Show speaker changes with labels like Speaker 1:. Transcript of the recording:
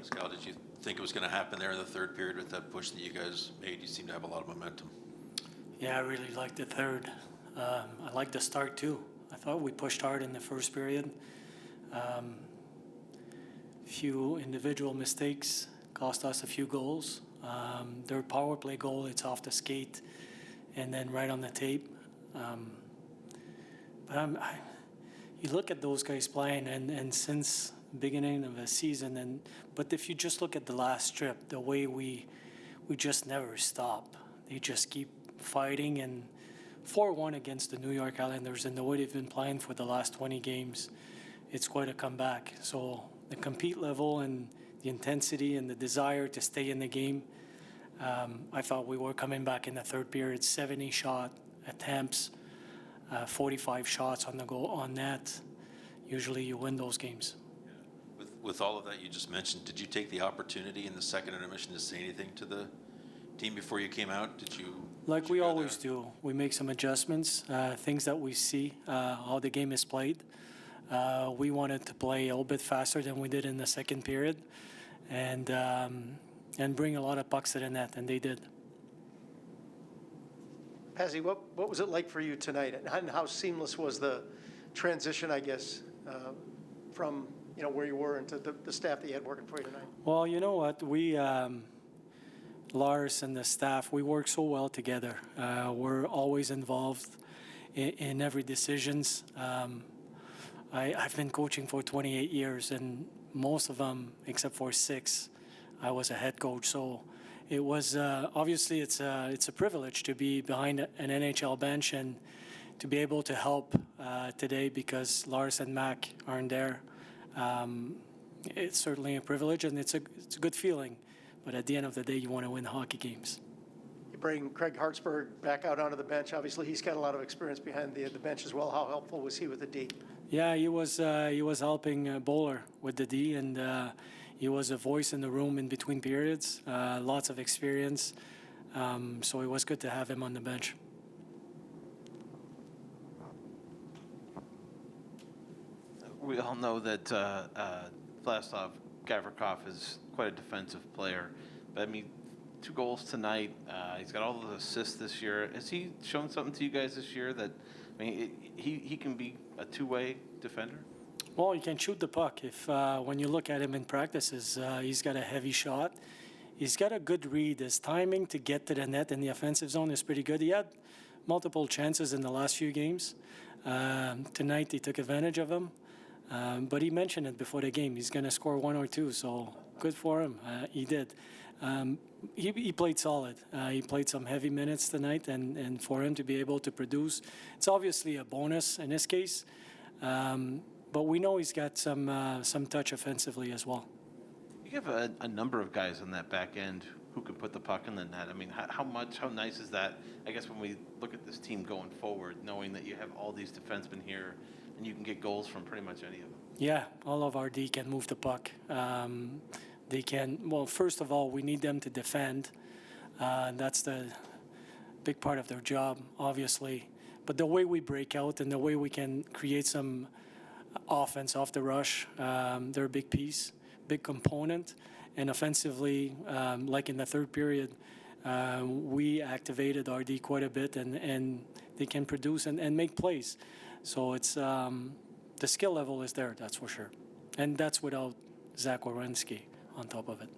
Speaker 1: Pascal, did you think it was going to happen there in the third period with that push that you guys made? You seem to have a lot of momentum.
Speaker 2: Yeah, I really liked the third. I liked the start too. I thought we pushed hard in the first period. Few individual mistakes cost us a few goals. Their power play goal, it's off the skate and then right on the tape. You look at those guys playing, and since the beginning of the season, but if you just look at the last strip, the way we just never stop. They just keep fighting, and 4-1 against the New York Islanders, and the way they've been playing for the last 20 games, it's quite a comeback. So the compete level and the intensity and the desire to stay in the game, I thought we were coming back in the third period. 70 shot attempts, 45 shots on the goal on net. Usually you win those games.
Speaker 1: With all of that you just mentioned, did you take the opportunity in the second intermission to say anything to the team before you came out? Did you?
Speaker 2: Like we always do, we make some adjustments, things that we see, how the game is played. We wanted to play a little bit faster than we did in the second period, and bring a lot of pucks to the net, and they did.
Speaker 3: Pazzy, what was it like for you tonight, and how seamless was the transition, I guess, from where you were into the staff that you had working for you tonight?
Speaker 2: Well, you know what, we Lars and the staff, we work so well together. We're always involved in every decisions. I've been coaching for 28 years, and most of them, except for 6, I was a head coach. So it was obviously it's a privilege to be behind an NHL bench and to be able to help today because Lars and Mac aren't there. It's certainly a privilege, and it's a good feeling. But at the end of the day, you want to win hockey games.
Speaker 3: You bring Craig Hartsburg back out onto the bench. Obviously, he's got a lot of experience behind the bench as well. How helpful was he with the D?
Speaker 2: Yeah, he was helping Bowler with the D, and he was a voice in the room in between periods. Lots of experience, so it was good to have him on the bench.
Speaker 4: We all know that Vladislav Gavrikov is quite a defensive player, but I mean, 2 goals tonight. He's got all the assists this year. Has he shown something to you guys this year that, I mean, he can be a two-way defender?
Speaker 2: Well, he can shoot the puck. If when you look at him in practices, he's got a heavy shot. He's got a good read. His timing to get to the net in the offensive zone is pretty good. He had multiple chances in the last few games. Tonight, he took advantage of them. But he mentioned it before the game. He's going to score 1 or 2, so good for him. He did. He played solid. He played some heavy minutes tonight, and for him to be able to produce, it's obviously a bonus in this case. But we know he's got some touch offensively as well.
Speaker 4: You have a number of guys on that back end who can put the puck in the net. I mean, how nice is that? I guess when we look at this team going forward, knowing that you have all these defensemen here, and you can get goals from pretty much any of them.
Speaker 2: Yeah, all of our D can move the puck. They can, well, first of all, we need them to defend. That's the big part of their job, obviously. But the way we break out and the way we can create some offense off the rush, they're a big piece, big component. And offensively, like in the third period, we activated our D quite a bit, and they can produce and make plays. So it's the skill level is there, that's for sure. And that's without Zach Werenski on top of it.